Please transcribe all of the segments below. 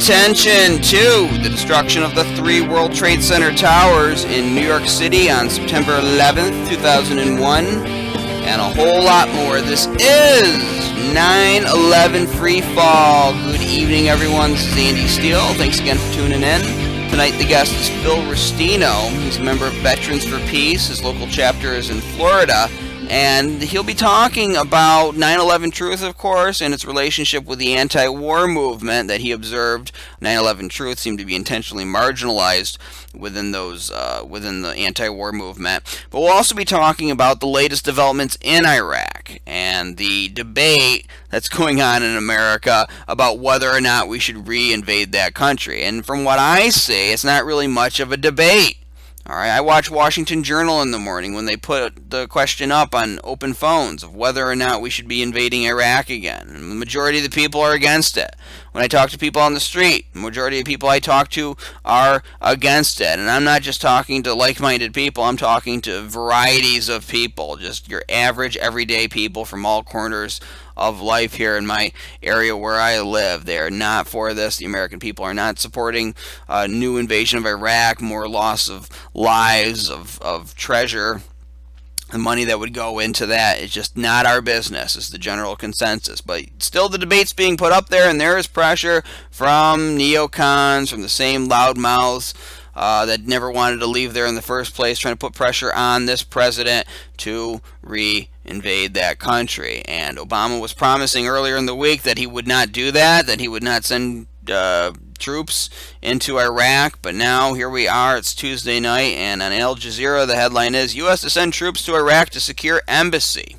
attention to the destruction of the 3 World Trade Center towers in New York City on September 11th, 2001, and a whole lot more. This is 9/11 Free Fall. Good evening, everyone. This is Andy Steele. Thanks again for tuning in. Tonight, the guest is Phil Restino. He's a member of Veterans for Peace. His local chapter is in Florida. And he'll be talking about 9/11 Truth, of course, and its relationship with the anti-war movement that he observed. 9/11 Truth seemed to be intentionally marginalized within within the anti-war movement. But we'll also be talking about the latest developments in Iraq and the debate that's going on in America about whether or not we should re-invade that country. And from what I see, it's not really much of a debate. All right, I watch Washington Journal in the morning when they put the question up on open phones of whether or not we should be invading Iraq again. And the majority of the people are against it. When I talk to people on the street, the majority of people I talk to are against it. And I'm not just talking to like-minded people, I'm talking to varieties of people, just your average, everyday people from all corners of life here in my area where I live. They are not for this. The American people are not supporting a new invasion of Iraq, more loss of lives, of treasure. The money that would go into that is just not our business, is the general consensus. But still, the debate's being put up there, and there is pressure from neocons, from the same loudmouths that never wanted to leave there in the first place, trying to put pressure on this president to re-invade that country. And Obama was promising earlier in the week that he would not do that he would not send troops into Iraq, but now here we are. It's Tuesday night, and on Al Jazeera the headline is U.S. to send troops to Iraq to secure embassy.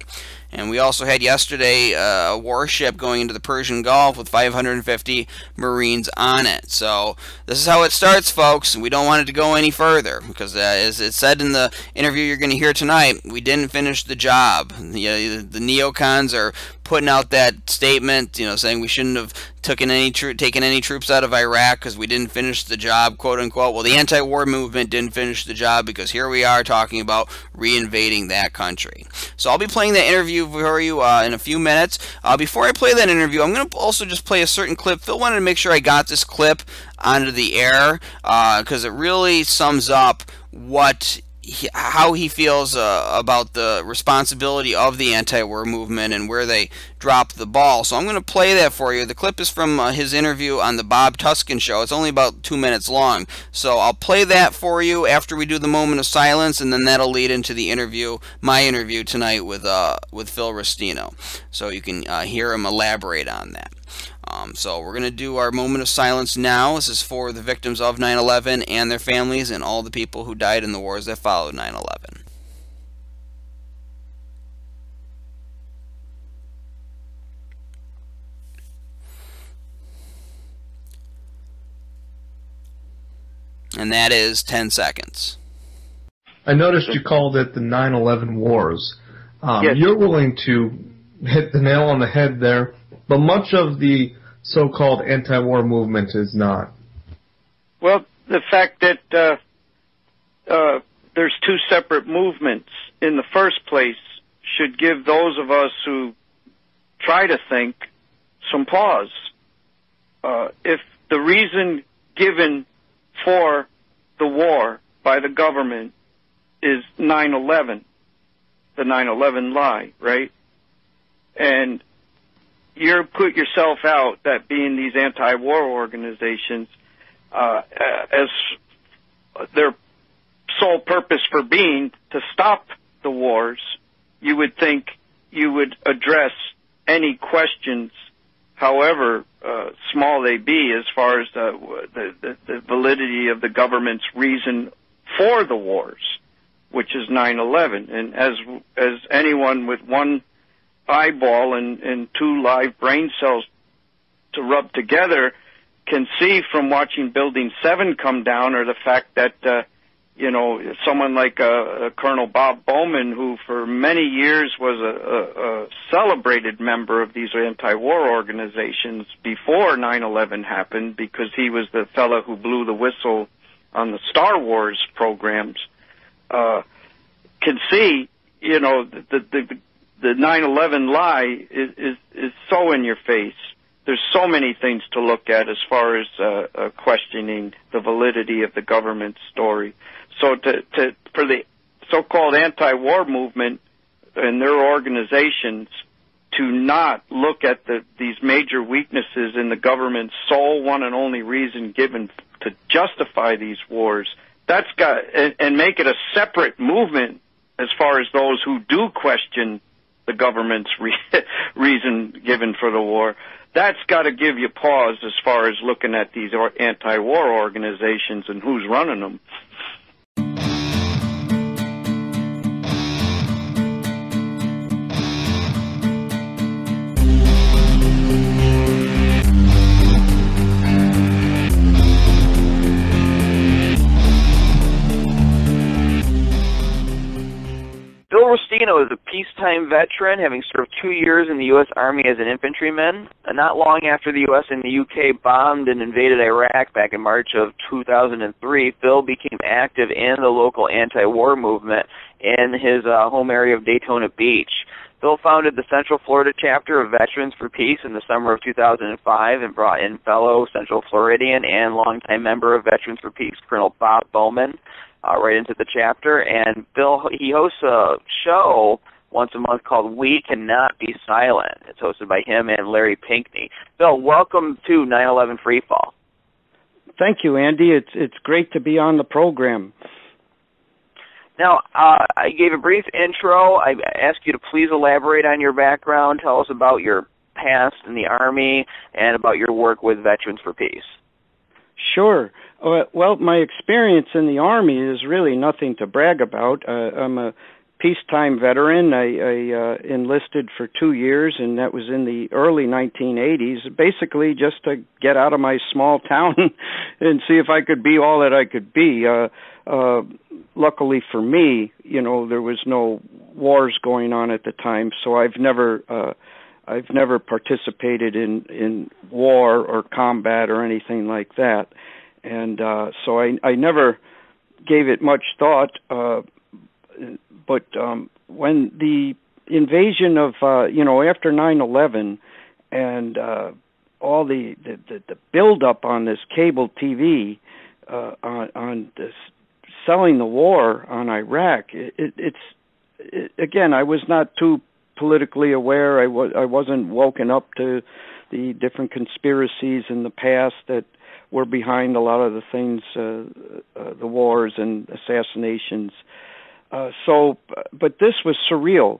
And we also had yesterday a warship going into the Persian Gulf with 550 Marines on it. So this is how it starts, folks. We don't want it to go any further because, as it said in the interview you're going to hear tonight, we didn't finish the job. The neocons are putting out that statement, saying we shouldn't have taken any troops out of Iraq because we didn't finish the job, quote unquote. Well, the anti-war movement didn't finish the job because here we are talking about re-invading that country. So I'll be playing that interview for you in a few minutes. Before I play that interview, I'm going to also just play a certain clip. Phil wanted to make sure I got this clip onto the air because it really sums up how he feels about the responsibility of the anti-war movement and where they dropped the ball. So I'm going to play that for you. The clip is from his interview on the Bob Tuskin Show. It's only about 2 minutes long. So I'll play that for you after we do the moment of silence, and then that'll lead into the interview, my interview tonight with Phil Restino. So you can hear him elaborate on that. So we're going to do our moment of silence now. This is for the victims of 9/11 and their families and all the people who died in the wars that followed 9/11. And that is 10 seconds. I noticed you called it the 9/11 wars. Yes. You're willing to hit the nail on the head there, but much of the so-called anti-war movement is not. Well, the fact that there's two separate movements in the first place should give those of us who try to think some pause. If the reason given for the war by the government is 9/11, the 9/11 lie, right? And you put yourself out that being these anti-war organizations, as their sole purpose for being to stop the wars, you would think you would address any questions, however small they be, as far as the validity of the government's reason for the wars, which is 9/11. And as anyone with one eyeball and two live brain cells to rub together can see from watching Building 7 come down, or the fact that someone like Colonel Bob Bowman, who for many years was a celebrated member of these anti-war organizations before 9/11 happened, because he was the fellow who blew the whistle on the Star Wars programs, can see, the 9/11 lie is so in your face. there's so many things to look at as far as questioning the validity of the government's story. So for the so-called anti-war movement and their organizations to not look at these major weaknesses in the government's sole one and only reason given to justify these wars, that's got and make it a separate movement as far as those who do question the government's reason given for the war. That's got to give you pause as far as looking at these anti-war organizations and who's running them. Restino is a peacetime veteran, having served 2 years in the U.S. Army as an infantryman. Not long after the U.S. and the U.K. bombed and invaded Iraq back in March of 2003, Phil became active in the local anti-war movement in his home area of Daytona Beach. Phil founded the Central Florida chapter of Veterans for Peace in the summer of 2005 and brought in fellow Central Floridian and longtime member of Veterans for Peace, Colonel Bob Bowman, right into the chapter. And Bill, he hosts a show once a month called We Cannot Be Silent. It's hosted by him and Larry Pinkney. Bill, welcome to 9/11 Freefall. Thank you, Andy. It's great to be on the program. Now, I gave a brief intro. I asked you to please elaborate on your background. Tell us about your past in the Army and about your work with Veterans for Peace. Sure. Well, my experience in the Army is really nothing to brag about. I'm a peacetime veteran. I enlisted for 2 years, and that was in the early 1980s, basically just to get out of my small town and see if I could be all that I could be. Luckily for me, there was no wars going on at the time, so I've never participated in war or combat or anything like that, and so I never gave it much thought. But when the invasion of after 9/11 and all the build up on this cable TV on this selling the war on Iraq, again, I was not too politically aware. I wasn't woken up to the different conspiracies in the past that were behind a lot of the things, the wars and assassinations. But this was surreal.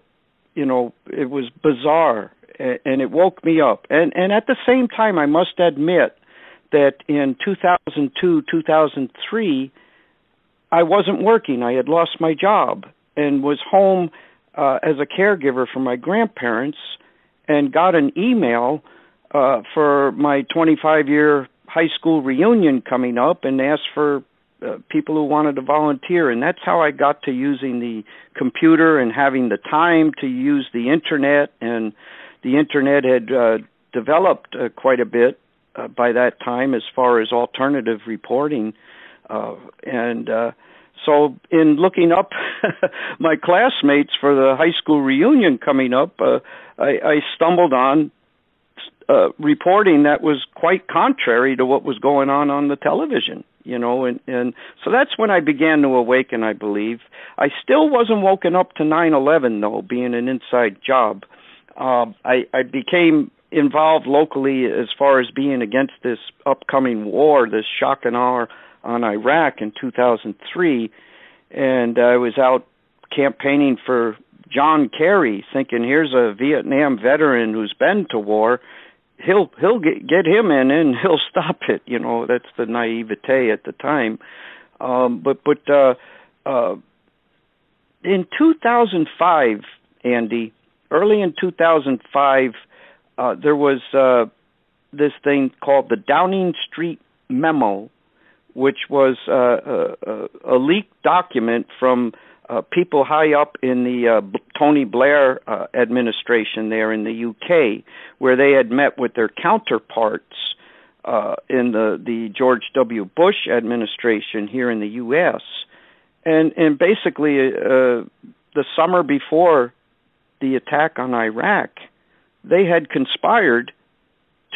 It was bizarre, and it woke me up. And at the same time, I must admit that in 2002, 2003, I wasn't working. I had lost my job and was home as a caregiver for my grandparents, and got an email for my 25-year high school reunion coming up, and asked for people who wanted to volunteer. And that's how I got to using the computer and having the time to use the Internet. And the Internet had developed quite a bit by that time as far as alternative reporting. So in looking up my classmates for the high school reunion coming up, I stumbled on reporting that was quite contrary to what was going on the television, and so that's when I began to awaken, I believe. I still wasn't woken up to 9/11, though, being an inside job. I became involved locally as far as being against this upcoming war, this shock and awe on Iraq in 2003, and I was out campaigning for John Kerry, thinking here's a Vietnam veteran who's been to war. He'll get him in and he'll stop it. That's the naivete at the time. But in 2005, Andy, early in 2005, there was this thing called the Downing Street Memo, which was a leaked document from people high up in the Tony Blair administration there in the UK, where they had met with their counterparts in the George W. Bush administration here in the U.S. And basically, the summer before the attack on Iraq, they had conspired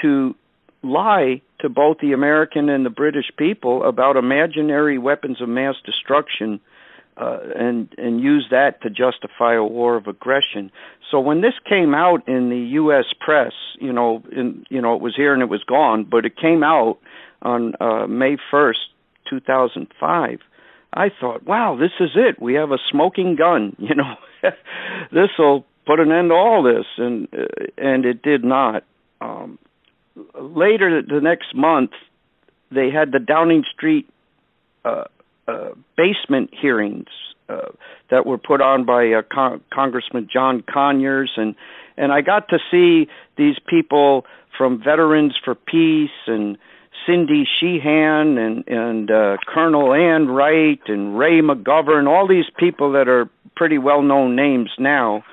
to lie to both the American and the British people about imaginary weapons of mass destruction, and use that to justify a war of aggression. So when this came out in the U.S. press, it was here and it was gone, but it came out on May 1st, 2005. I thought, wow, this is it. We have a smoking gun. This will put an end to all this, and it did not. Later, the next month, they had the Downing Street basement hearings that were put on by Congressman John Conyers, and I got to see these people from Veterans for Peace and Cindy Sheehan and Colonel Ann Wright and Ray McGovern, all these people that are pretty well-known names now,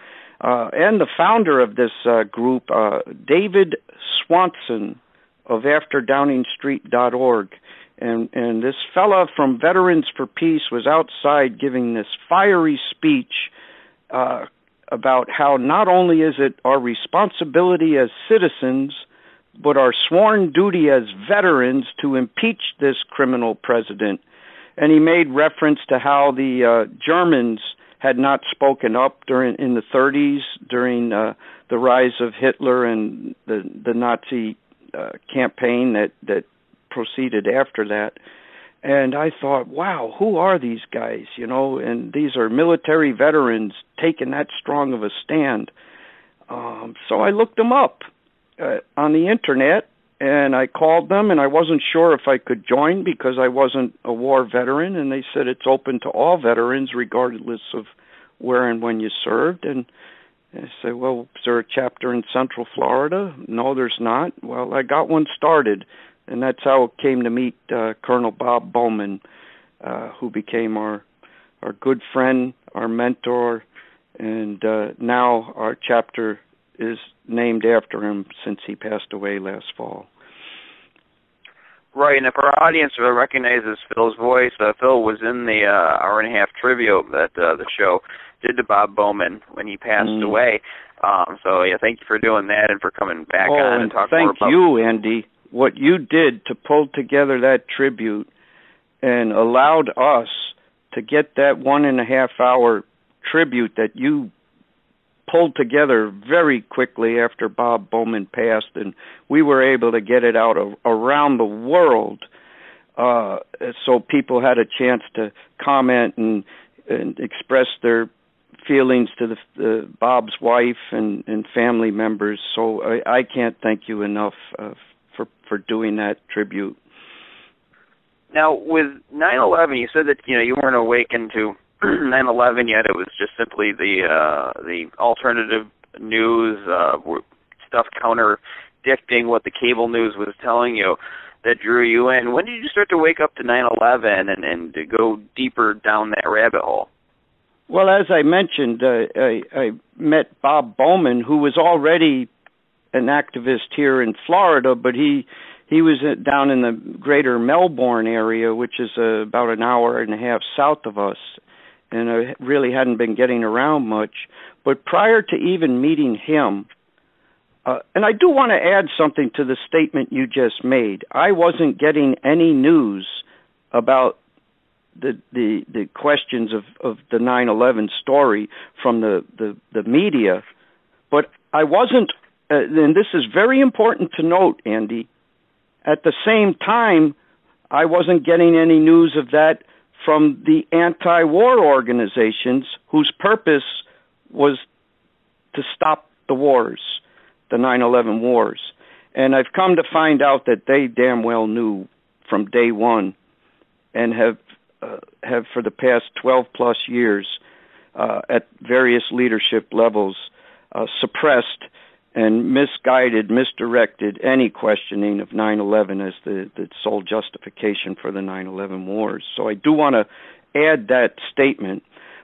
and the founder of this group, David Swanson of AfterDowningstreet.org. And this fella from Veterans for Peace was outside giving this fiery speech about how not only is it our responsibility as citizens, but our sworn duty as veterans to impeach this criminal president. And he made reference to how the Germans had not spoken up in the 30s during the rise of Hitler and the Nazi campaign that proceeded after that. And I thought, wow, who are these guys? And these are military veterans taking that strong of a stand. So I looked them up on the internet, and I called them, and I wasn't sure if I could join because I wasn't a war veteran, and they said it's open to all veterans regardless of where and when you served. And I said, well, is there a chapter in Central Florida? No, there's not. Well, I got one started, and that's how it came to meet Colonel Bob Bowman, who became our good friend, our mentor, and now our chapter is named after him since he passed away last fall. Right, and if our audience recognizes Phil's voice, Phil was in the hour-and-a-half tribute that the show did to Bob Bowman when he passed away. So, yeah, thank you for doing that and for coming back on and talking more about... Thank you, Andy. What you did to pull together that tribute and allowed us to get that 1.5-hour tribute that you pulled together very quickly after Bob Bowman passed, and we were able to get it out around the world, so people had a chance to comment and express their feelings to the Bob's wife and family members. So I can't thank you enough for doing that tribute. Now, with 9/11, you said that you weren't awakened to 9/11 yet. It was just simply the alternative news, stuff contradicting what the cable news was telling you that drew you in. When did you start to wake up to 9/11 and to go deeper down that rabbit hole? Well, as I mentioned, I met Bob Bowman, who was already an activist here in Florida, but he was down in the greater Melbourne area, which is about an hour and a half south of us. And I really hadn't been getting around much. But prior to even meeting him, and I do want to add something to the statement you just made. I wasn't getting any news about the questions of the 9/11 story from the media, but I wasn't, and this is very important to note, Andy, at the same time, I wasn't getting any news of that from the anti-war organizations whose purpose was to stop the wars, the 9/11 wars. And I've come to find out that they damn well knew from day one and have for the past 12-plus years at various leadership levels suppressed and misguided, misdirected any questioning of 9/11 as the sole justification for the 9/11 wars. So I do want to add that statement.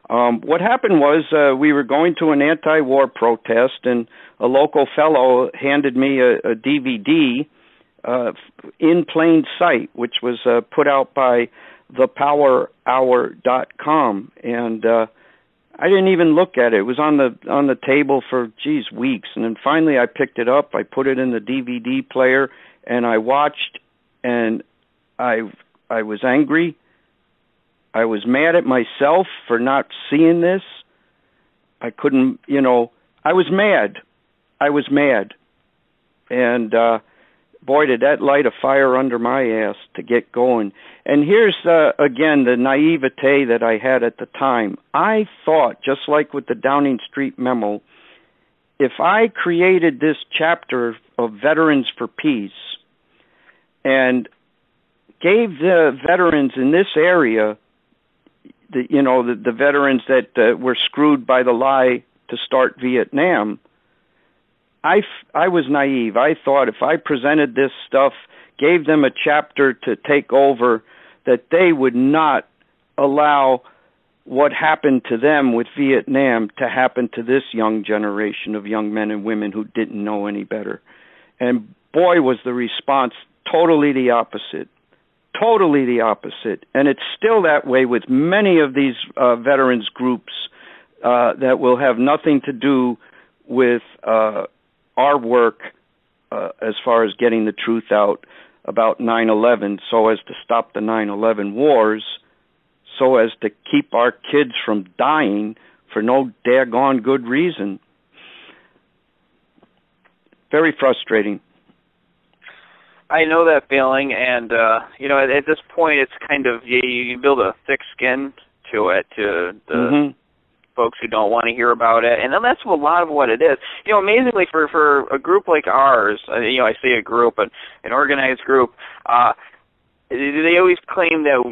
What happened was we were going to an anti-war protest, and a local fellow handed me a DVD in plain sight, which was put out by thepowerhour.com. And I didn't even look at it. It was on the table for weeks, and then finally I picked it up. I put it in the DVD player, and I watched, and I was angry. I was mad at myself for not seeing this. I couldn't, I was mad. And boy, did that light a fire under my ass to get going. And here's, again, the naivete that I had at the time. I thought, just like with the Downing Street memo, if I created this chapter of Veterans for Peace and gave the veterans in this area, the veterans that were screwed by the lie to start Vietnam, I was naive. I thought if I presented this stuff, gave them a chapter to take over, that they would not allow what happened to them with Vietnam to happen to this young generation of young men and women who didn't know any better. And boy, was the response totally the opposite. Totally the opposite. And it's still that way with many of these veterans groups that will have nothing to do with our work as far as getting the truth out about 9/11 so as to stop the 9/11 wars, so as to keep our kids from dying for no daggone good reason. Very frustrating. I know that feeling, and at this point, it's kind of you build a thick skin to it, to the folks who don't want to hear about it, and then that's a lot of what it is. Amazingly, for a group like ours, I say a group, an organized group, they always claim that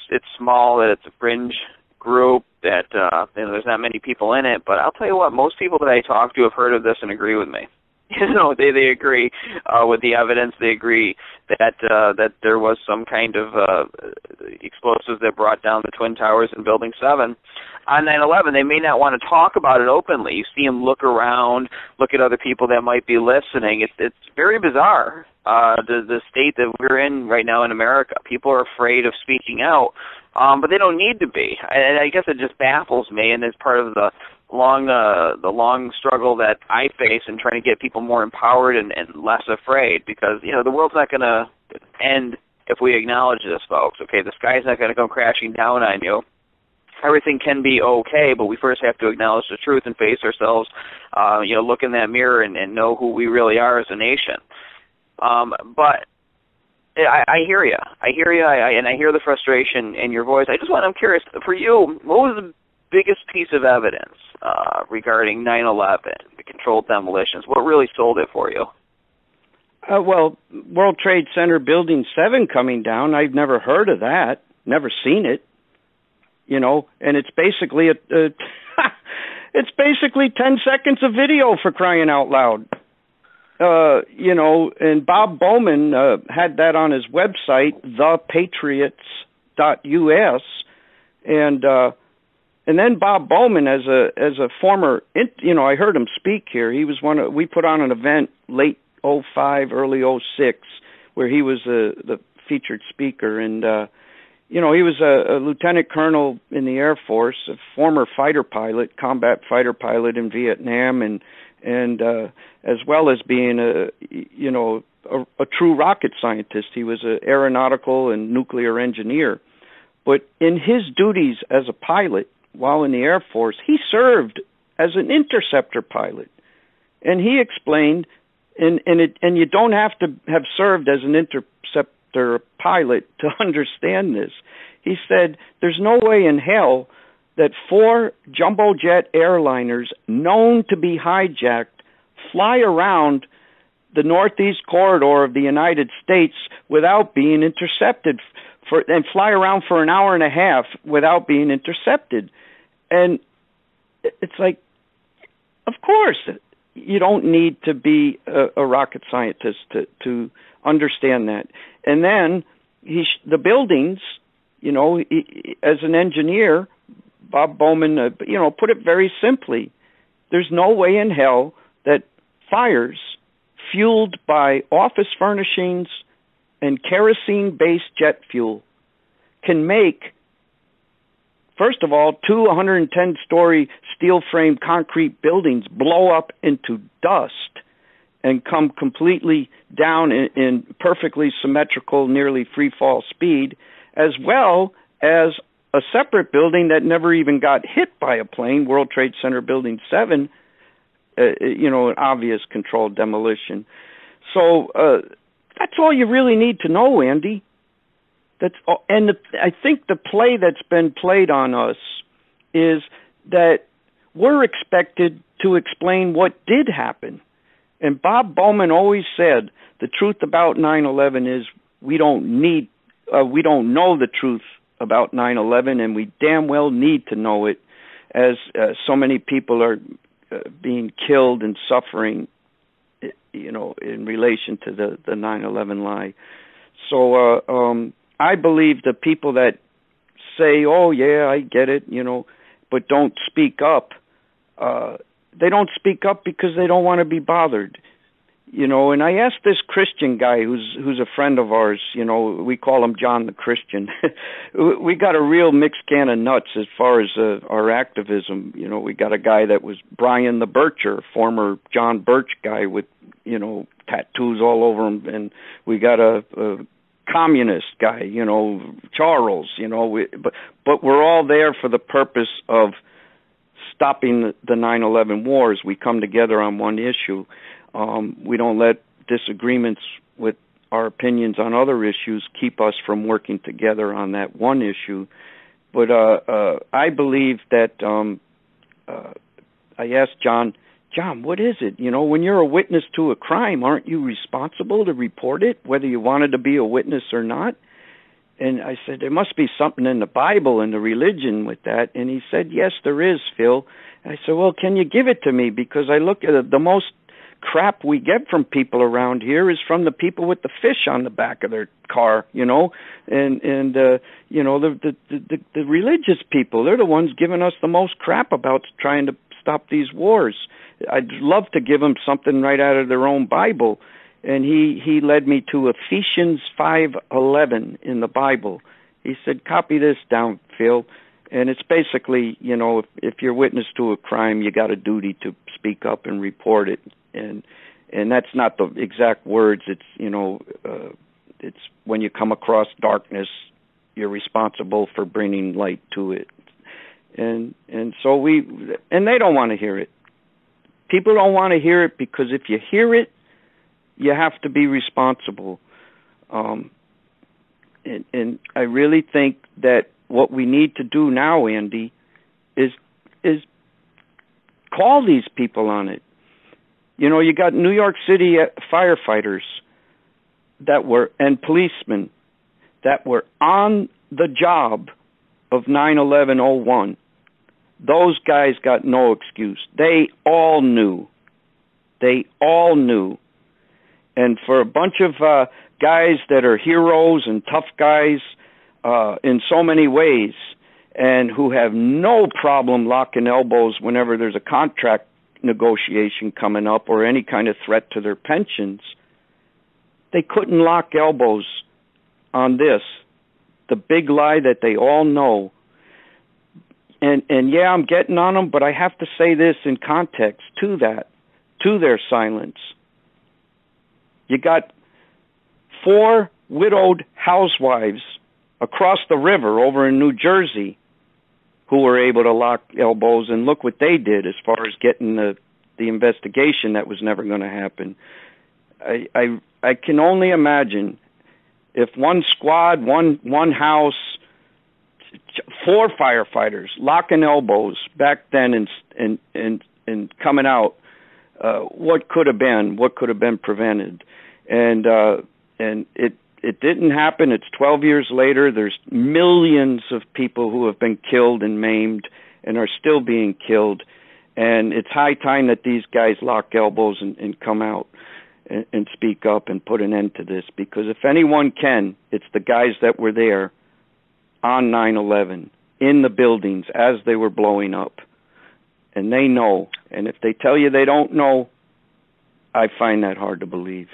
it's small, that it's a fringe group, that there's not many people in it. But I'll tell you what, most people that I talk to have heard of this and agree with me. They agree with the evidence. They agree that there was some kind of explosives that brought down the Twin Towers in Building 7 on 9/11. They may not want to talk about it openly. You see them look around, look at other people that might be listening. It's very bizarre, the state that we're in right now in America. People are afraid of speaking out, but they don't need to be. And I guess it just baffles me, and it's part of the long struggle that I face in trying to get people more empowered and less afraid, because the world's not going to end if we acknowledge this, folks. Okay, the sky's not going to come crashing down on you. Everything can be okay, but we first have to acknowledge the truth and face ourselves. Look in that mirror and know who we really are as a nation. But I hear you. And I hear the frustration in your voice. I'm curious, for you, what was the biggest piece of evidence regarding 9/11, the controlled demolitions? What really sold it for you? Well, World Trade Center Building 7 coming down, I've never heard of that, never seen it, and it's basically it's basically 10 seconds of video, for crying out loud. And Bob Bowman had that on his website, thepatriots.us, and then Bob Bowman, as a former, I heard him speak here. He was we put on an event late 05, early 06, where he was the featured speaker. And, he was a lieutenant colonel in the Air Force, a former fighter pilot, combat fighter pilot in Vietnam, and as well as being a true rocket scientist. He was an aeronautical and nuclear engineer. But in his duties as a pilot, while in the Air Force, he served as an interceptor pilot. And he explained, and you don't have to have served as an interceptor pilot to understand this. He said, there's no way in hell that 4 jumbo jet airliners known to be hijacked fly around the northeast corridor of the United States without being intercepted, and fly around for an hour and a half without being intercepted. And it's like, of course, you don't need to be a rocket scientist to understand that. And then the buildings, as an engineer, Bob Bowman, put it very simply. There's no way in hell that fires fueled by office furnishings and kerosene-based jet fuel can make first of all, 110-story steel-frame concrete buildings blow up into dust and come completely down in perfectly symmetrical, nearly free-fall speed, as well as a separate building that never even got hit by a plane, World Trade Center Building 7, an obvious controlled demolition. So that's all you really need to know, Andy. I think the play that's been played on us is that we're expected to explain what did happen. And Bob Bowman always said the truth about 9/11 is we don't know the truth about 9/11, and we damn well need to know it, as so many people are being killed and suffering, in relation to the 9/11 lie. So I believe the people that say, "Oh yeah, I get it," but don't speak up. They don't speak up because they don't want to be bothered, And I asked this Christian guy who's a friend of ours. We call him John the Christian. We got a real mixed can of nuts as far as our activism. We got a guy that was Brian the Bircher, former John Birch guy with tattoos all over him, and we got a communist guy, Charles. But we're all there for the purpose of stopping the 9/11 wars. We come together on one issue. We don't let disagreements with our opinions on other issues keep us from working together on that one issue. But I believe that I asked John, what is it? When you're a witness to a crime, aren't you responsible to report it, whether you wanted to be a witness or not? And I said, there must be something in the Bible and the religion with that. And he said, yes, there is, Phil. And I said, well, can you give it to me? Because I look at it, the most crap we get from people around here is from the people with the fish on the back of their car, and the religious people. They're the ones giving us the most crap about trying to stop these wars. I'd love to give them something right out of their own Bible. And he led me to Ephesians 5:11 in the Bible. He said, copy this down, Phil. And it's basically, if you're witness to a crime, you got a duty to speak up and report it. And that's not the exact words. It's, it's when you come across darkness, you're responsible for bringing light to it. And so they don't want to hear it. People don't want to hear it because if you hear it, you have to be responsible. And I really think that what we need to do now, Andy, is call these people on it. You got New York City firefighters and policemen that were on the job of 9/11/01. Those guys got no excuse. They all knew. And for a bunch of guys that are heroes and tough guys in so many ways, and who have no problem locking elbows whenever there's a contract negotiation coming up or any kind of threat to their pensions, they couldn't lock elbows on this, the big lie that they all know. And yeah, I'm getting on them, but I have to say this in context to their silence. You got 4 widowed housewives across the river over in New Jersey who were able to lock elbows, and look what they did as far as getting the investigation that was never going to happen. I can only imagine if one squad, one house, 4 firefighters locking elbows back then and coming out, what could have been prevented. And it didn't happen. It's 12 years later. There's millions of people who have been killed and maimed and are still being killed. And it's high time that these guys lock elbows and come out and speak up and put an end to this. Because if anyone can, it's the guys that were there on 9/11 in the buildings as they were blowing up. And they know. And if they tell you they don't know, I find that hard to believe.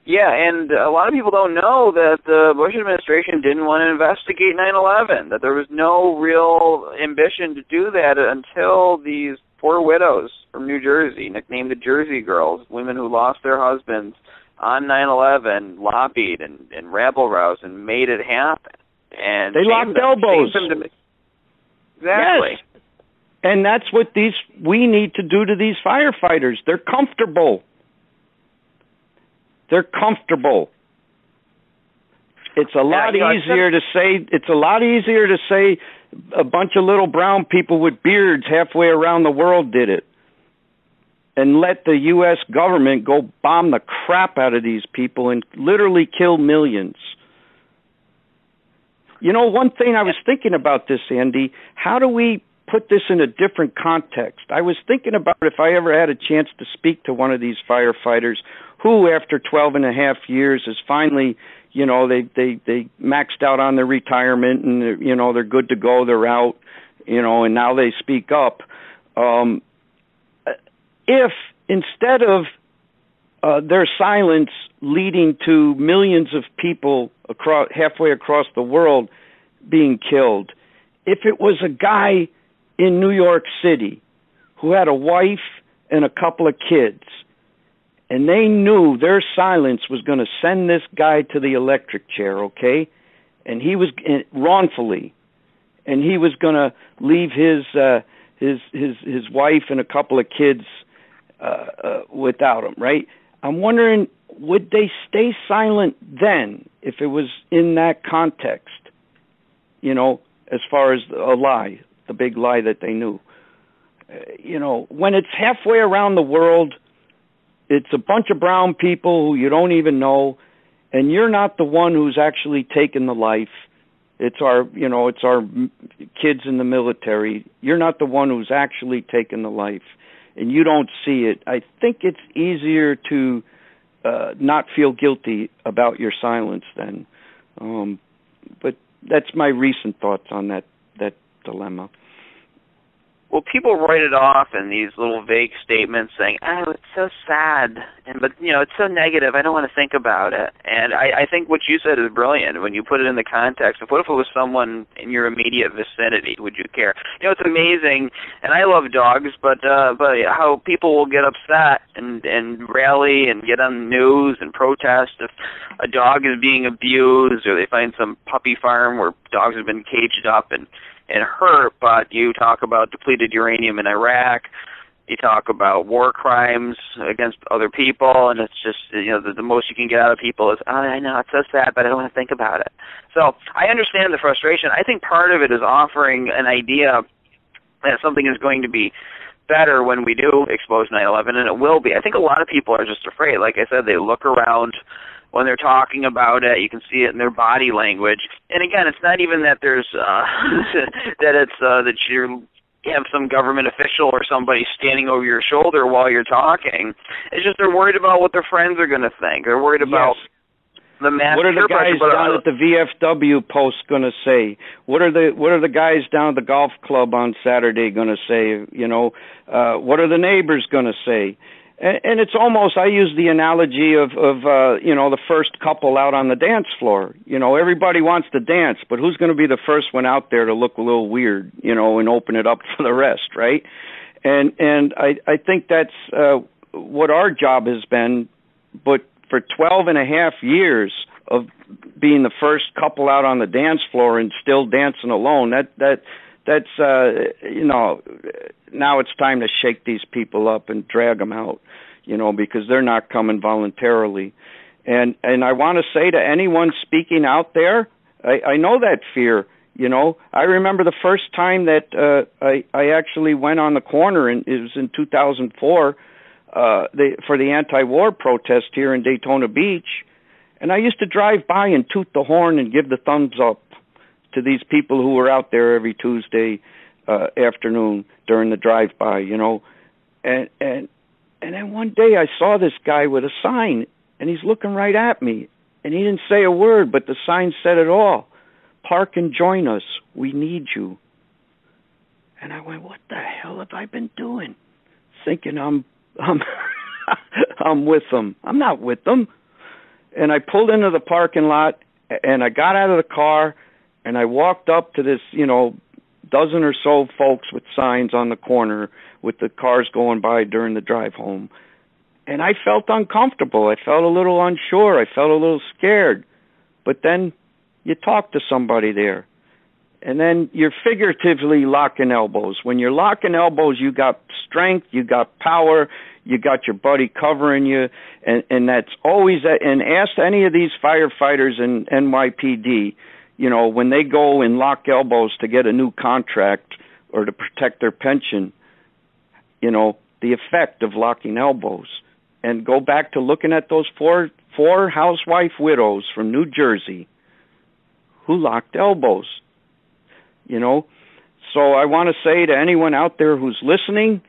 Yeah, and a lot of people don't know that the Bush administration didn't want to investigate 9/11, that there was no real ambition to do that until these poor widows from New Jersey, nicknamed the Jersey Girls, women who lost their husbands on 9/11, lobbied and rabble-roused and made it happen. And they locked elbows. Exactly. Yes. And that's what we need to do to these firefighters. They're comfortable. They're comfortable. It's a lot easier to say. It's a lot easier to say a bunch of little brown people with beards halfway around the world did it, and let the U.S. government go bomb the crap out of these people and literally kill millions. You know, one thing I was thinking about this, Andy, how do we put this in a different context? I was thinking about if I ever had a chance to speak to one of these firefighters who, after 12 and a half years, is finally, you know, they maxed out on their retirement and, you know, they're good to go, they're out, you know, and now they speak up. If instead of their silence leading to millions of people halfway across the world being killed, if it was a guy in New York City who had a wife and a couple of kids, and they knew their silence was going to send this guy to the electric chair, okay? And he was wrongfully, and he was going to leave his wife and a couple of kids without him, right? I'm wondering, would they stay silent then if it was in that context? You know, as far as a lie, the big lie that they knew. You know, when it's halfway around the world, it's a bunch of brown people who you don't even know, and you're not the one who's actually taken the life. It's our kids in the military. You're not the one who's actually taken the life, and you don't see it. I think it's easier to not feel guilty about your silence then. But that's my recent thoughts on that dilemma. Well, people write it off in these little vague statements saying, "Oh, it's so sad," but you know, it's so negative. I don't want to think about it. And I think what you said is brilliant when you put it in the context of what if it was someone in your immediate vicinity? Would you care? You know, it's amazing, and I love dogs, but how people will get upset and rally and get on the news and protest if a dog is being abused, or they find some puppy farm where dogs have been caged up and hurt. But you talk about depleted uranium in Iraq, you talk about war crimes against other people, and it's just, you know, the most you can get out of people is, "Oh, I know, it's so sad, but I don't want to think about it." So I understand the frustration. I think part of it is offering an idea that something is going to be better when we do expose 9/11, and it will be. I think a lot of people are just afraid. Like I said, they look around when they're talking about it. You can see it in their body language. And again, it's not even that there's that you have some government official or somebody standing over your shoulder while you're talking. It's just they're worried about what their friends are going to think. They're worried about the mass. What are the guys down at the VFW post going to say? What are the guys down at the golf club on Saturday going to say? You know, what are the neighbors going to say? And it's almost, I use the analogy of you know, the first couple out on the dance floor. You know, everybody wants to dance, but who's going to be the first one out there to look a little weird, you know, and open it up for the rest, right? And I think that's what our job has been, but for 12 and a half years of being the first couple out on the dance floor and still dancing alone, that's you know, now it's time to shake these people up and drag them out, you know, because they're not coming voluntarily. And I want to say to anyone speaking out there, I know that fear, you know. I remember the first time that I actually went on the corner, and it was in 2004 for the anti-war protest here in Daytona Beach, and I used to drive by and toot the horn and give the thumbs up to these people who were out there every Tuesday afternoon during the drive-by, you know. And then one day I saw this guy with a sign, and he's looking right at me, and he didn't say a word, but the sign said it all. "Park and join us. We need you." And I went, what the hell have I been doing? Thinking I'm I'm with them. I'm not with them. And I pulled into the parking lot, and I got out of the car, and I walked up to this, dozen or so folks with signs on the corner with the cars going by during the drive home. And I felt uncomfortable. I felt a little unsure. I felt a little scared. But then you talk to somebody there, and then you're figuratively locking elbows. When you're locking elbows, you got strength, you got power, you got your buddy covering you, and that's always, and ask any of these firefighters in NYPD, when they go and lock elbows to get a new contract or to protect their pension, the effect of locking elbows. And go back to looking at those four housewife widows from New Jersey who locked elbows, So I want to say to anyone out there who's listening,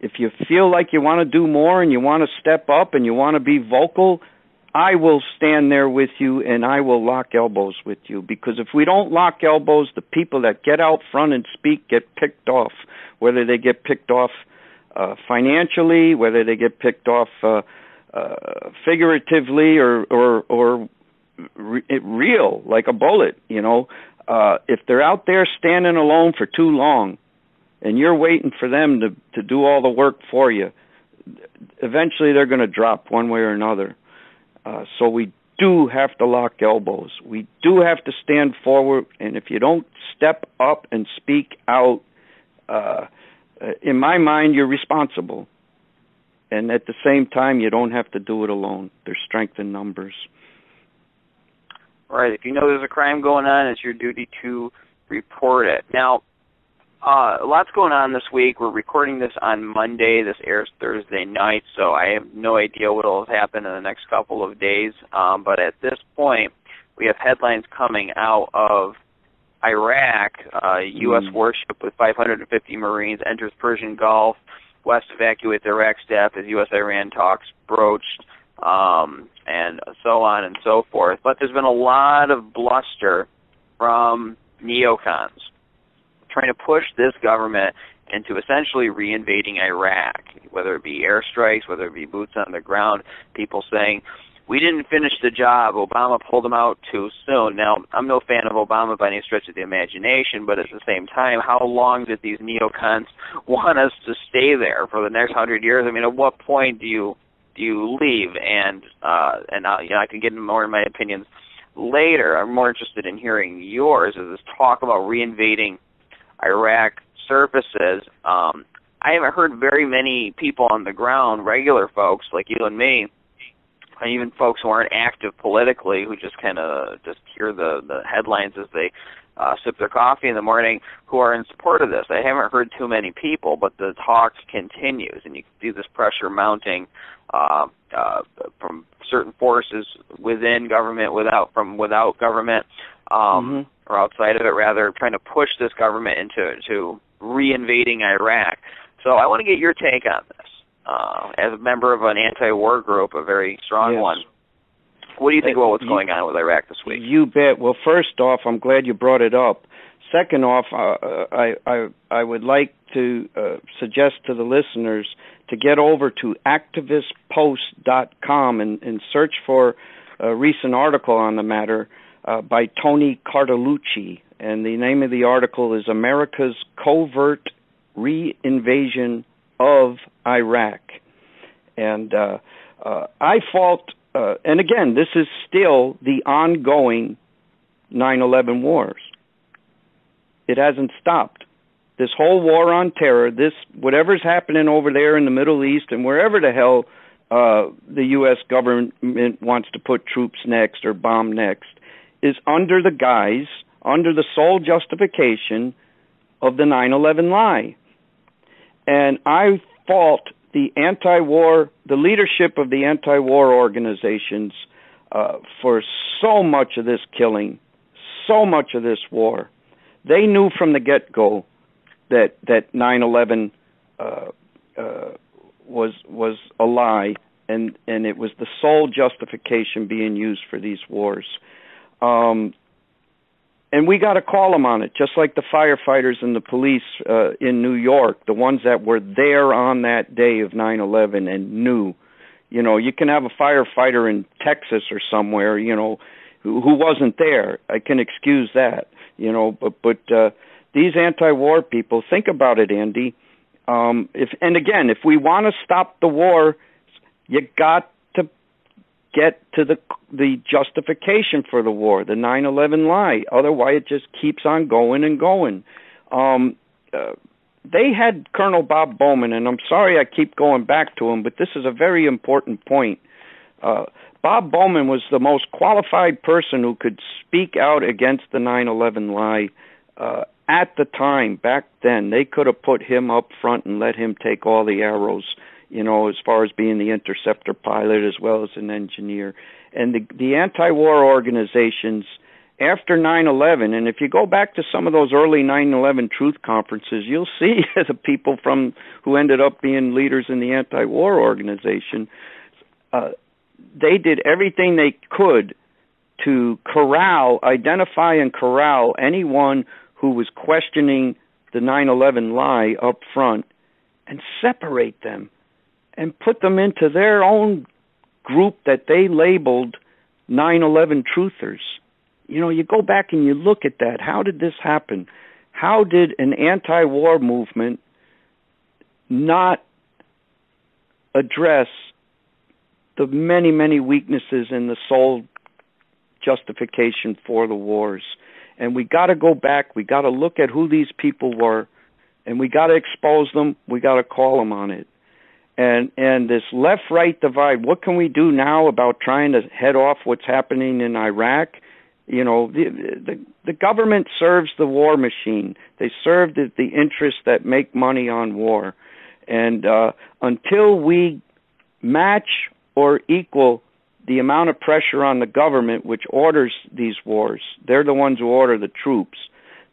if you feel like you want to do more and you want to step up and you want to be vocal, I will stand there with you and I will lock elbows with you. Because if we don't lock elbows, the people that get out front and speak get picked off, whether they get picked off financially, whether they get picked off figuratively or real, like a bullet, if they're out there standing alone for too long and you're waiting for them to do all the work for you, eventually they're going to drop one way or another. So we do have to lock elbows. We do have to stand forward, and if you don't step up and speak out, in my mind, you're responsible. And at the same time, you don't have to do it alone. There's strength in numbers. Right. If you know there's a crime going on, it's your duty to report it. Now, lots going on this week. We're recording this on Monday. This airs Thursday night, so I have no idea what will happen in the next couple of days. But at this point, we have headlines coming out of Iraq. U.S. warship with 550 Marines enters Persian Gulf. West evacuates Iraq staff as U.S.-Iran talks broached, and so on and so forth. But there's been a lot of bluster from neocons trying to push this government into essentially re-invading Iraq, whether it be airstrikes, whether it be boots on the ground, people saying, we didn't finish the job, Obama pulled them out too soon. Now, I'm no fan of Obama by any stretch of the imagination, but at the same time, how long did these neocons want us to stay there for the next 100 years? I mean, at what point do you leave? And I can get into more of my opinions later. I'm more interested in hearing yours as this talk about re-invading Iraq surfaces. I haven't heard very many people on the ground, regular folks like you and me, and even folks who aren't active politically, who just kind of just hear the headlines as they sip their coffee in the morning, who are in support of this. I haven't heard too many people, but the talk continues, and you can see this pressure mounting from certain forces within government, without government, or outside of it, rather, trying to push this government into re-invading Iraq. So I want to get your take on this. As a member of an anti-war group, a very strong one, what do you think about what's going on with Iraq this week? You bet. Well, first off, I'm glad you brought it up. Second off, I would like to suggest to the listeners to get over to activistpost.com and search for a recent article on the matter by Tony Cartalucci. And the name of the article is America's Covert Re-Invasion of Iraq. And I fault, and again, this is still the ongoing 9/11 wars. It hasn't stopped. This whole war on terror, whatever's happening over there in the Middle East and wherever the hell the U.S. government wants to put troops next or bomb next, is under the sole justification of the 9/11 lie. And I fault the leadership of the anti-war organizations for so much of this killing, so much of this war. They knew from the get-go that 9/11 was a lie, and it was the sole justification being used for these wars. And we got to call them on it, just like the firefighters and the police in New York, the ones that were there on that day of 9/11 and knew. You know, you can have a firefighter in Texas or somewhere, you know, who wasn't there. I can excuse that, you know, but these anti-war people, think about it, Andy. If we want to stop the war, you got to get to the justification for the war, the 9/11 lie. Otherwise, it just keeps on going and going. They had Colonel Bob Bowman, and I'm sorry I keep going back to him, but this is a very important point. Bob Bowman was the most qualified person who could speak out against the 9/11 lie at the time, back then. They could have put him up front and let him take all the arrows, you know, as far as being the interceptor pilot as well as an engineer. And the anti-war organizations, after 9/11, and if you go back to some of those early 9/11 truth conferences, you'll see the people who ended up being leaders in the anti-war organization, they did everything they could to identify and corral anyone who was questioning the 9/11 lie up front and separate them and put them into their own group that they labeled 9/11 truthers. You know, you go back and you look at that. How did this happen? How did an anti-war movement not address the many, many weaknesses in the sole justification for the wars? And we got to go back. We got to look at who these people were, and we got to expose them. We got to call them on it. And this left-right divide, what can we do now about trying to head off what's happening in Iraq? You know, the government serves the war machine. They serve the interests that make money on war. And until we match or equal the amount of pressure on the government which orders these wars, they're the ones who order the troops,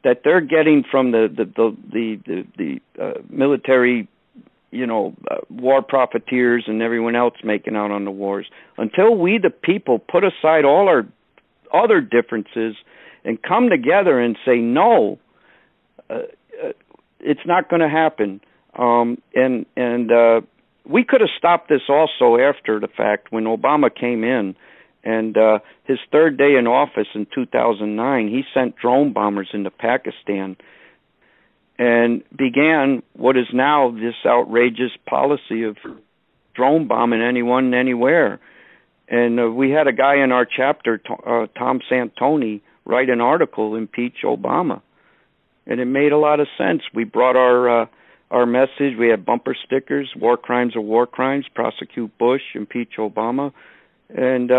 that they're getting from the military, you know, war profiteers and everyone else making out on the wars. Until we, the people, put aside all our other differences and come together and say no, it's not going to happen. We could have stopped this also after the fact when Obama came in, and his third day in office in 2009, he sent drone bombers into Pakistan and began what is now this outrageous policy of drone bombing anyone, anywhere. And we had a guy in our chapter, Tom Santoni, write an article, Impeach Obama. And it made a lot of sense. We brought our message. We had bumper stickers, war crimes are war crimes, prosecute Bush, impeach Obama. And,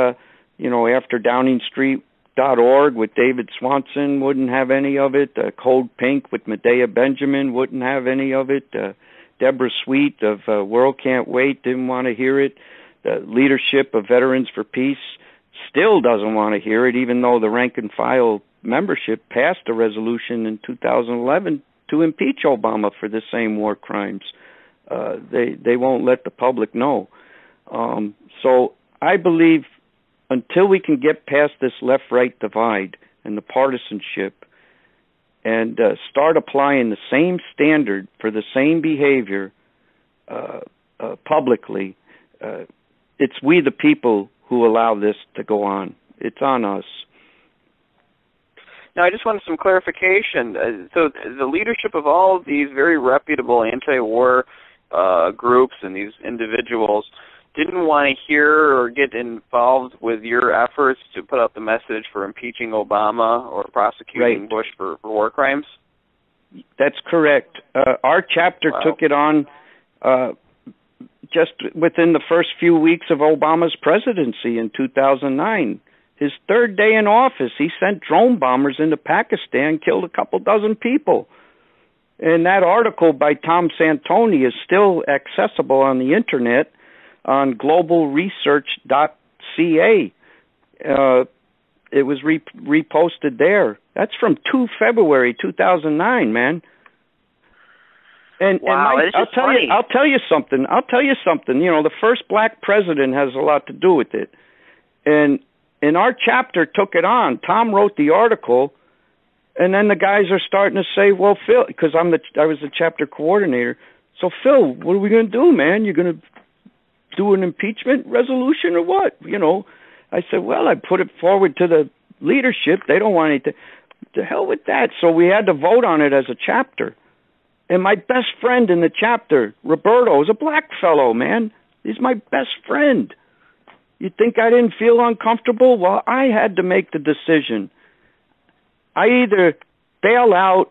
you know, after DowningStreet.org with David Swanson wouldn't have any of it. Code Pink with Medea Benjamin wouldn't have any of it. Deborah Sweet of World Can't Wait didn't want to hear it. The leadership of Veterans for Peace still doesn't want to hear it, even though the rank and file membership passed a resolution in 2011 to impeach Obama for the same war crimes. They won't let the public know. So I believe until we can get past this left-right divide and the partisanship and start applying the same standard for the same behavior publicly, it's we the people who allow this to go on. It's on us. Now, I just wanted some clarification. So the leadership of all of these very reputable anti-war groups and these individuals didn't want to hear or get involved with your efforts to put out the message for impeaching Obama or prosecuting Bush for war crimes? That's correct. Our chapter took it on just within the first few weeks of Obama's presidency in 2009. His third day in office, he sent drone bombers into Pakistan, killed a couple dozen people. And that article by Tom Santoni is still accessible on the internet on globalresearch.ca. It was reposted there. That's from February 2009, man. And, wow, and I'll tell you something. You know, the first black president has a lot to do with it. And our chapter took it on. Tom wrote the article, and then the guys are starting to say, "Well, Phil," because I was the chapter coordinator. So, Phil, what are we going to do, man? You're going to do an impeachment resolution or what? You know, I said, well, I put it forward to the leadership. They don't want anything. To hell with that. So we had to vote on it as a chapter. And my best friend in the chapter, Roberto, is a black fellow, man. He's my best friend. You think I didn't feel uncomfortable? Well, I had to make the decision. I either bail out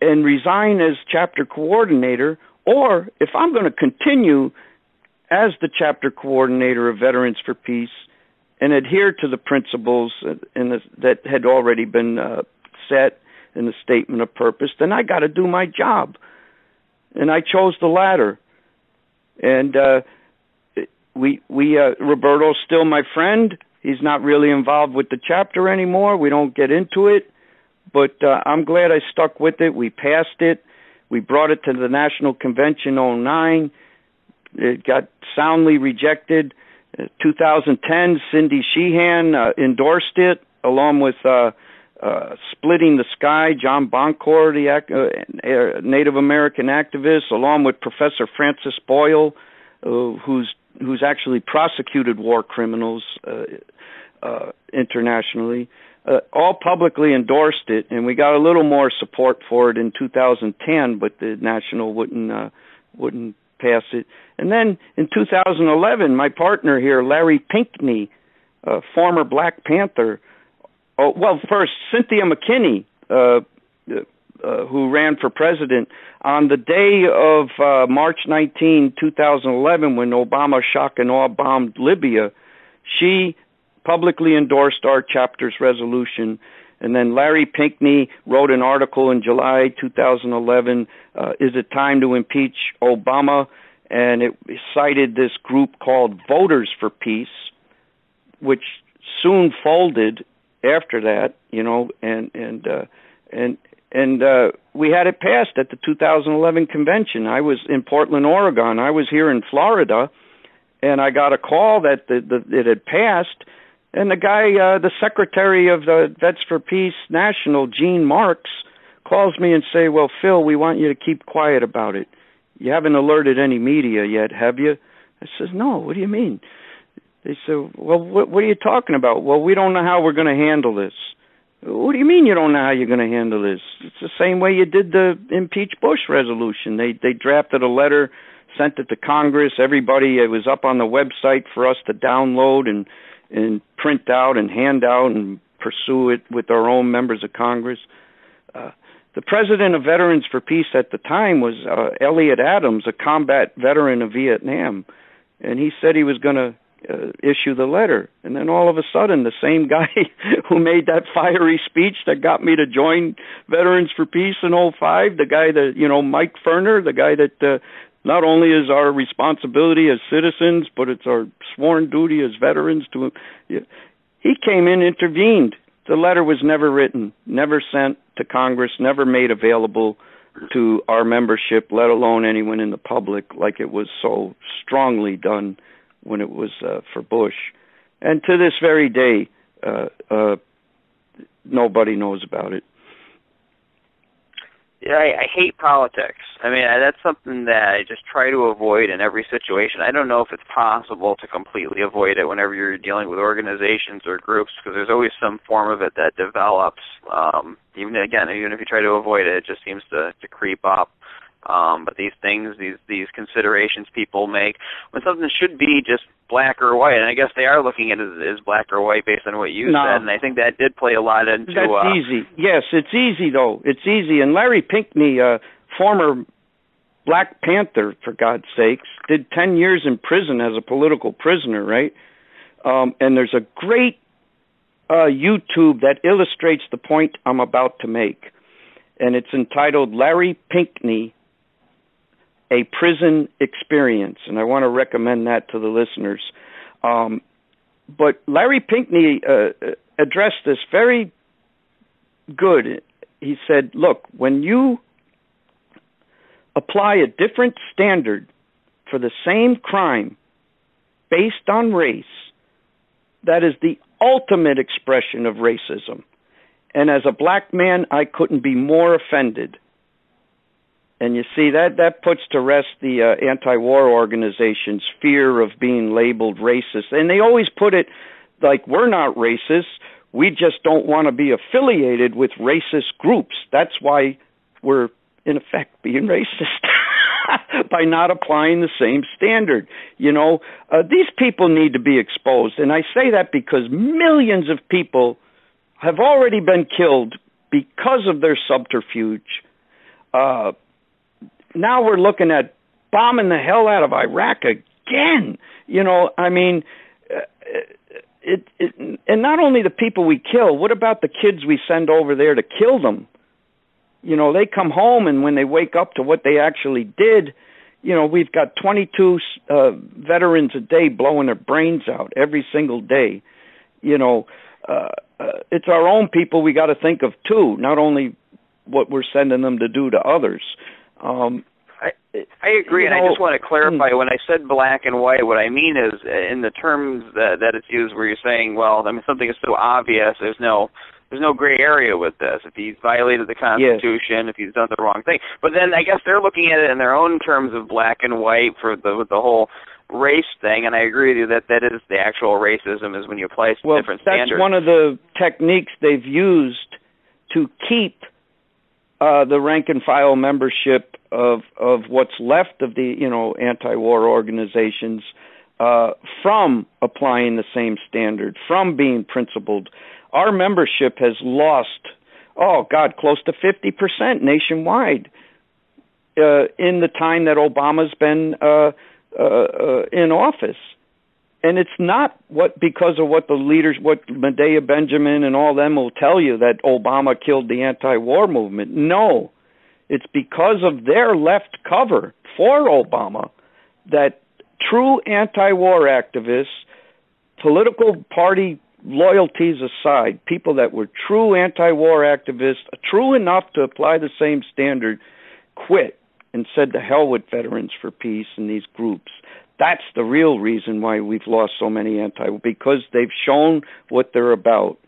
and resign as chapter coordinator, or if I'm going to continue as the chapter coordinator of Veterans for Peace and adhere to the principles that had already been set in the statement of purpose, then I got to do my job. And I chose the latter. And Roberto's still my friend. He's not really involved with the chapter anymore. We don't get into it. But I'm glad I stuck with it. We passed it. We brought it to the National Convention in 2009. It got soundly rejected. 2010, Cindy Sheehan endorsed it, along with Splitting the Sky, John Boncour, the Native American activist, along with Professor Francis Boyle, who's actually prosecuted war criminals internationally. All publicly endorsed it, and we got a little more support for it in 2010, but the National wouldn't pass it. And then in 2011, my partner here, Larry Pinckney, former Black Panther, first Cynthia McKinney, who ran for president, on the day of March 19, 2011, when Obama shock and awe bombed Libya, she publicly endorsed our chapter's resolution. And then Larry Pinckney wrote an article in July 2011, Is It Time to Impeach Obama? And it cited this group called Voters for Peace, which soon folded after that, you know, and we had it passed at the 2011 convention. I was in Portland, Oregon. I was here in Florida, and I got a call that it had passed. And the guy, the secretary of the Vets for Peace National, Gene Marks, calls me and say, well, Phil, we want you to keep quiet about it. You haven't alerted any media yet, have you? I says, no, what do you mean? They said, well, what are you talking about? Well, we don't know how we're going to handle this. What do you mean you don't know how you're going to handle this? It's the same way you did the impeach Bush resolution. They drafted a letter, sent it to Congress. Everybody, it was up on the website for us to download and print out and hand out and pursue it with our own members of Congress. The president of Veterans for Peace at the time was Elliot Adams, a combat veteran of Vietnam, and he said he was going to issue the letter. And then all of a sudden, the same guy who made that fiery speech that got me to join Veterans for Peace in 2005, the guy that, you know, Mike Ferner, the guy that not only is our responsibility as citizens, but it's our sworn duty as veterans to, he came in, intervened. The letter was never written, never sent to Congress, never made available to our membership, let alone anyone in the public, like it was so strongly done when it was for Bush. And to this very day, nobody knows about it. Yeah, I hate politics. I mean, that's something that I just try to avoid in every situation. I don't know if it's possible to completely avoid it whenever you're dealing with organizations or groups, because there's always some form of it that develops. Even if you try to avoid it, it just seems to creep up. But these things, these considerations people make, when something should be just black or white, and I guess they are looking at it as black or white based on what you said, and I think that did play a lot into... That's easy. Yes, it's easy, though. It's easy. And Larry Pinckney, former Black Panther, for God's sakes, did 10 years in prison as a political prisoner, right? And there's a great YouTube that illustrates the point I'm about to make, and it's entitled Larry Pinckney, A Prison Experience, and I want to recommend that to the listeners. But Larry Pinckney addressed this very good. He said, look, when you apply a different standard for the same crime based on race, that is the ultimate expression of racism. And as a black man, I couldn't be more offended. And you see, that puts to rest the anti-war organizations' fear of being labeled racist. And they always put it like, we're not racist, we just don't want to be affiliated with racist groups. That's why we're, in effect, being racist by not applying the same standard. You know, these people need to be exposed. And I say that because millions of people have already been killed because of their subterfuge. Now we're looking at bombing the hell out of Iraq again. You know, I mean, and not only the people we kill, what about the kids we send over there to kill them? You know, they come home, and when they wake up to what they actually did, you know, we've got 22 veterans a day blowing their brains out every single day. You know, it's our own people we got to think of, too, not only what we're sending them to do to others. I agree, and I just want to clarify, when I said black and white, what I mean is, in the terms that it's used where you're saying, well, I mean, something is so obvious, there's no gray area with this. If he's violated the Constitution, if he's done the wrong thing. But then I guess they're looking at it in their own terms of black and white with the whole race thing, and I agree with you that is the actual racism, is when you apply different standards. That's one of the techniques they've used to keep the rank and file membership of what's left of the, you know, anti-war organizations from applying the same standard, from being principled. Our membership has lost, close to 50% nationwide in the time that Obama's been in office. And it's not because of what the leaders, what Medea Benjamin and all them will tell you, that Obama killed the anti-war movement. No, it's because of their left cover for Obama that true anti-war activists, political party loyalties aside, people that were true anti-war activists, true enough to apply the same standard, quit and said to hell with Veterans for Peace and these groups. That's the real reason why we've lost so many because they've shown what they're about.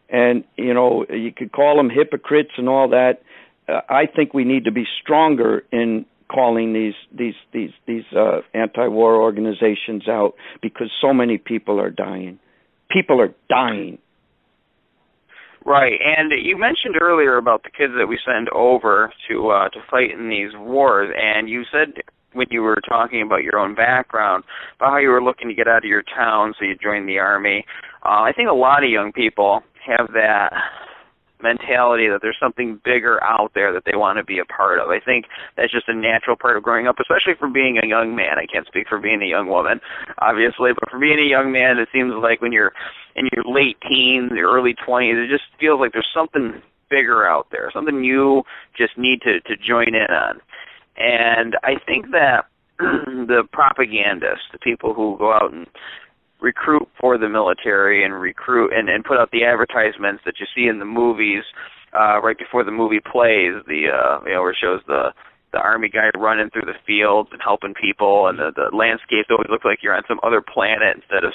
And, you know, you could call them hypocrites and all that. I think we need to be stronger in calling these anti-war organizations out, because so many people are dying. People are dying. Right, and you mentioned earlier about the kids that we send over to fight in these wars, and you said when you were talking about your own background, about how you were looking to get out of your town, so you joined the Army. I think a lot of young people have that mentality that there's something bigger out there that they want to be a part of. I think that's just a natural part of growing up, especially for being a young man. I can't speak for being a young woman, obviously, but for being a young man, it seems like when you're in your late teens, your early 20s, it just feels like there's something bigger out there, something you just need to join in on. And I think that the propagandists, the people who go out and recruit for the military and recruit and put out the advertisements that you see in the movies right before the movie plays, where it shows the Army guy running through the fields and helping people, and the landscape always looks like you're on some other planet instead of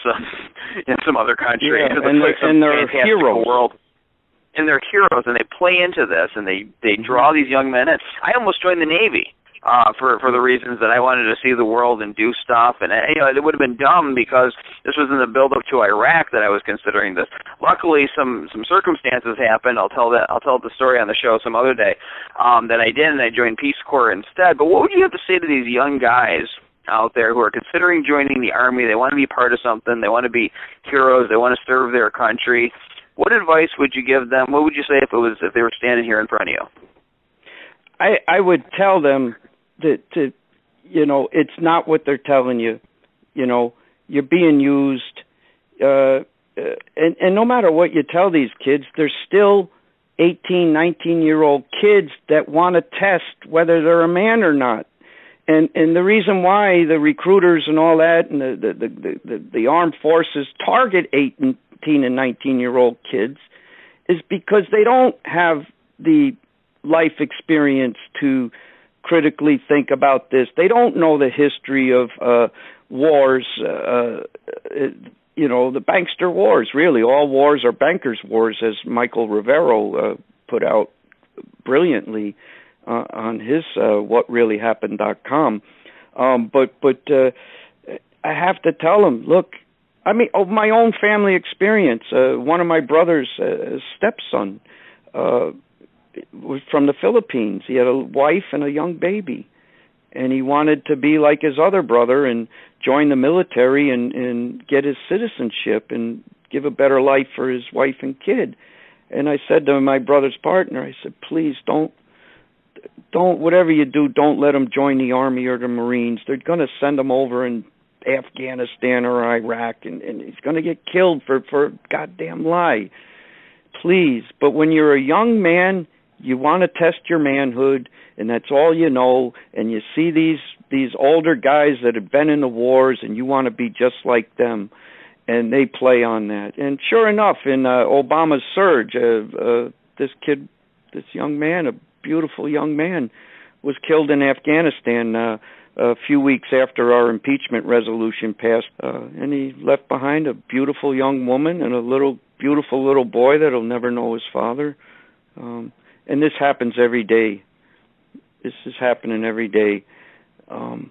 some other country. Yeah, and they're heroes. World. And they're heroes, and they play into this, and they draw these young men in. I almost joined the Navy for the reasons that I wanted to see the world and do stuff, and it would have been dumb because this was in the build-up to Iraq that I was considering this. Luckily, some circumstances happened. I'll tell the story on the show some other day that I did, and I joined Peace Corps instead. But what would you have to say to these young guys out there who are considering joining the Army? They want to be part of something. They want to be heroes. They want to serve their country. What advice would you give them? What would you say if they were standing here in front of you? I would tell them that it's not what they're telling you. You know, you're being used, and no matter what you tell these kids, they're still 18, 19-year-old kids that want to test whether they're a man or not. And the reason why the recruiters and all that and the armed forces target 18 and 19-year-old kids is because they don't have the life experience to critically think about this. They don't know the history of wars, the bankster wars, really. All wars are bankers' wars, as Michael Rivero put out brilliantly. on his whatreallyhappened.com. But I have to tell him, look, I mean, my own family experience. One of my brother's stepson was from the Philippines. He had a wife and a young baby, and he wanted to be like his other brother and join the military and get his citizenship and give a better life for his wife and kid. And I said to my brother's partner, I said, please don't, whatever you do, don't let him join the Army or the Marines. They're going to send him over in Afghanistan or Iraq, and he's going to get killed for a goddamn lie. Please. But when you're a young man, you want to test your manhood, and that's all you know, and you see these older guys that have been in the wars, and you want to be just like them, and they play on that. And sure enough, in Obama's surge, this young man, a beautiful young man, was killed in Afghanistan a few weeks after our impeachment resolution passed, and he left behind a beautiful young woman and a beautiful little boy that'll never know his father. And this happens every day. This is happening every day. I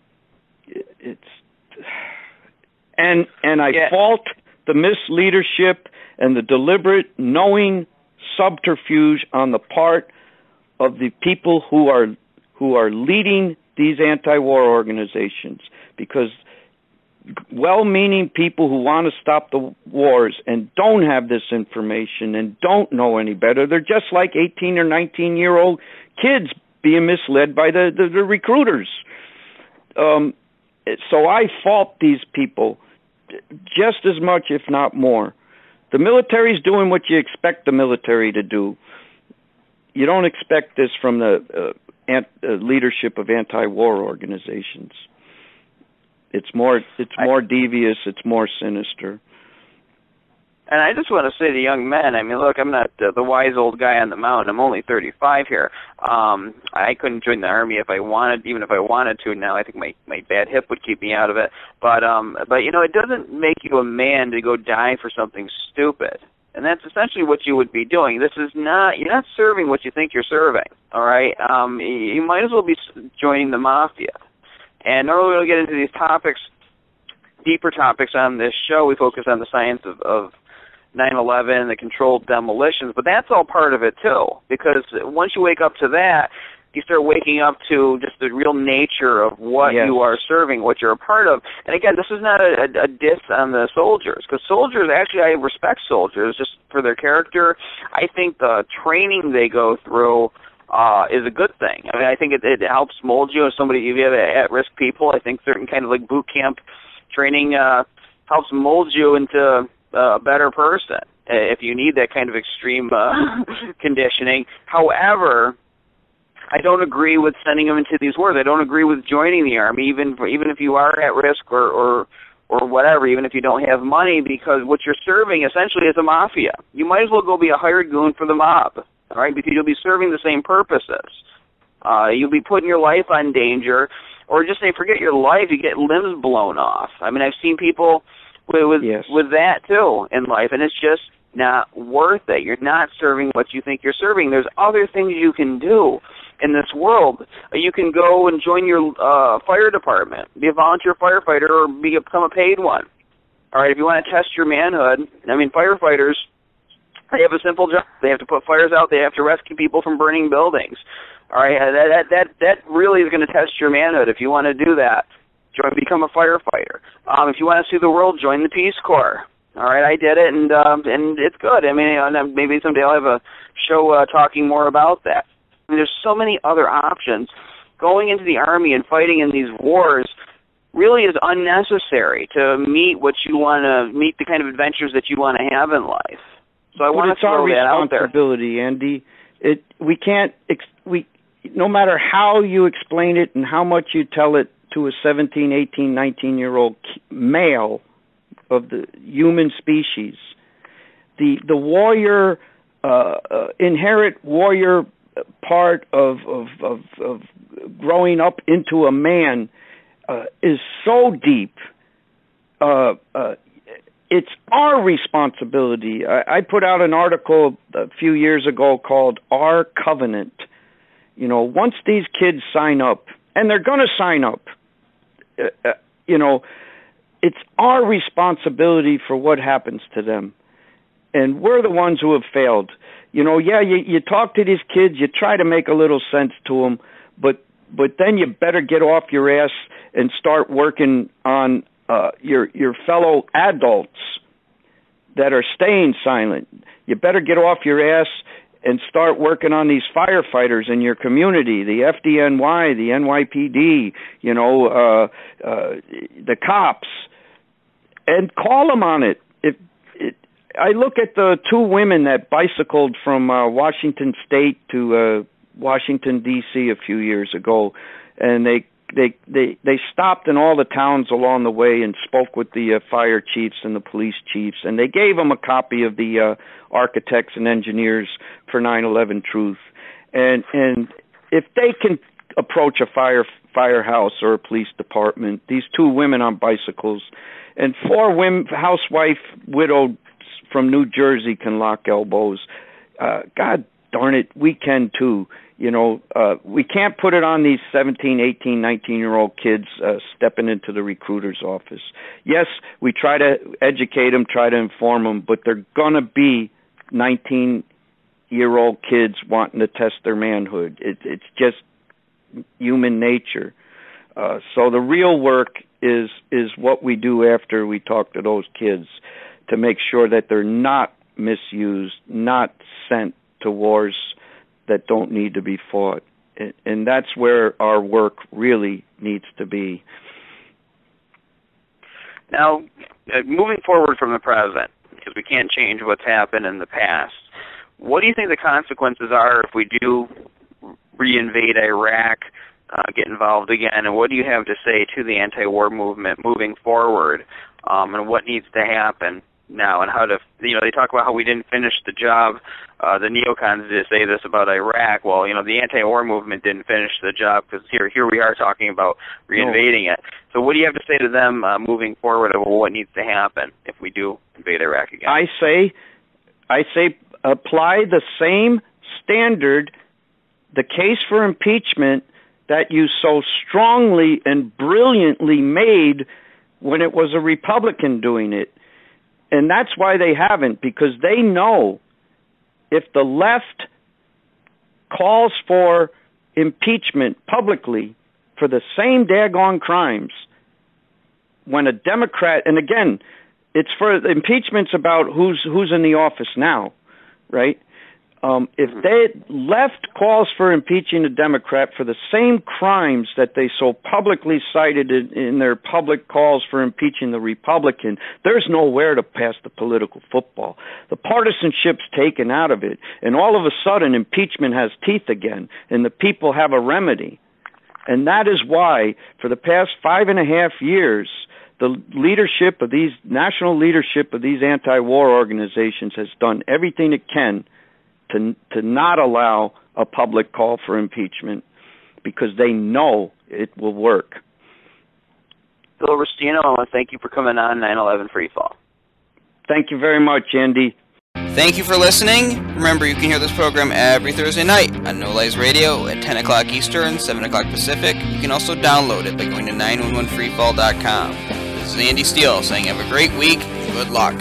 fault the misleadership and the deliberate, knowing subterfuge on the part of the people who are leading these anti-war organizations, because well-meaning people who want to stop the wars and don't have this information and don't know any better, they're just like 18 or 19-year-old kids being misled by the recruiters. So I fault these people just as much, if not more. The military's doing what you expect the military to do. You don't expect this from the leadership of anti-war organizations. It's more devious. It's more sinister. And I just want to say to young men, I mean, look, I'm not the wise old guy on the mountain. I'm only 35 here. I couldn't join the Army if I wanted, even if I wanted to now. I think my bad hip would keep me out of it. But you know, it doesn't make you a man to go die for something stupid. And that's essentially what you would be doing. You're not serving what you think you're serving, all right? You might as well be joining the mafia. And normally we'll get into these topics, deeper topics on this show. We focus on the science of 9/11, the controlled demolitions, but that's all part of it too, because once you wake up to that, you start waking up to just the real nature of what you are serving, what you're a part of. And again, this is not a diss on the soldiers, because soldiers, actually, I respect soldiers just for their character. I think the training they go through is a good thing. I mean, I think it helps mold you as somebody. If you have at-risk people, I think certain kind of like boot camp training helps mold you into a better person if you need that kind of extreme conditioning. However, I don't agree with sending them into these wars. I don't agree with joining the Army, even if you are at risk or whatever, even if you don't have money, because what you're serving essentially is a mafia. You might as well go be a hired goon for the mob, all right, because you'll be serving the same purposes. You'll be putting your life on danger, or just say, forget your life, you get limbs blown off. I mean, I've seen people with that too in life, and it's just not worth it. You're not serving what you think you're serving. There's other things you can do in this world. You can go and join your fire department, be a volunteer firefighter, or become a paid one. All right, if you want to test your manhood, I mean, firefighters, they have a simple job. They have to put fires out. They have to rescue people from burning buildings. All right, that really is going to test your manhood. If you want to do that, become a firefighter. If you want to see the world, join the Peace Corps. All right, I did it, and it's good. I mean, maybe someday I'll have a show talking more about that. I mean, there's so many other options. Going into the Army and fighting in these wars really is unnecessary to meet the kind of adventures that you want to have in life. So I want to throw that out there. It's our responsibility, Andy. No matter how you explain it and how much you tell it to a 17, 18, 19-year-old male of the human species, the warrior, inherent warrior part of growing up into a man is so deep. It's our responsibility. I put out an article a few years ago called Our Covenant, You know, once these kids sign up, and they're going to sign up, you know, it's our responsibility for what happens to them. And we're the ones who have failed. You know, yeah, you talk to these kids, you try to make a little sense to them, but then you better get off your ass and start working on your fellow adults that are staying silent. You better get off your ass and start working on these firefighters in your community, the FDNY, the NYPD, you know, the cops, and call them on it. I look at the two women that bicycled from Washington State to Washington, D.C. a few years ago, and they stopped in all the towns along the way and spoke with the fire chiefs and the police chiefs, and they gave them a copy of the Architects and Engineers for 9/11 Truth. And if they can approach a firehouse or a police department, these two women on bicycles, and four women, housewife, widowed from New Jersey can lock elbows. God darn it, we can too. You know, we can't put it on these 17, 18, 19-year-old kids stepping into the recruiter's office. Yes, we try to educate them, try to inform them, but they're going to be 19-year-old kids wanting to test their manhood. It's just human nature. So the real work is what we do after we talk to those kids, to make sure that they're not misused, not sent to wars that don't need to be fought. And that's where our work really needs to be. Now, moving forward from the present, because we can't change what's happened in the past, what do you think the consequences are if we do re-invade Iraq, get involved again, and what do you have to say to the anti-war movement moving forward, and what needs to happen now, and how to, you know, they talk about how we didn't finish the job. The neocons did say this about Iraq. Well, you know, the anti-war movement didn't finish the job, because here we are talking about re-invading it. So what do you have to say to them moving forward about what needs to happen if we do invade Iraq again? I say apply the same standard, the case for impeachment that you so strongly and brilliantly made when it was a Republican doing it. And that's why they haven't, because they know if the left calls for impeachment publicly for the same daggone crimes, when a Democrat, and again, it's for impeachment's about who's in the office now, right? If the left calls for impeaching a Democrat for the same crimes that they so publicly cited in their public calls for impeaching the Republican, there's nowhere to pass the political football. The partisanship's taken out of it, and all of a sudden impeachment has teeth again, and the people have a remedy. And that is why, for the past 5.5 years, the leadership of these, national leadership of these anti-war organizations has done everything it can to not allow a public call for impeachment, because they know it will work. Bill Restino, I want to thank you for coming on 9/11 Freefall. Thank you very much, Andy. Thank you for listening. Remember, you can hear this program every Thursday night on No Lies Radio at 10 o'clock Eastern, 7 o'clock Pacific. You can also download it by going to 911freefall.com. This is Andy Steele saying have a great week and good luck.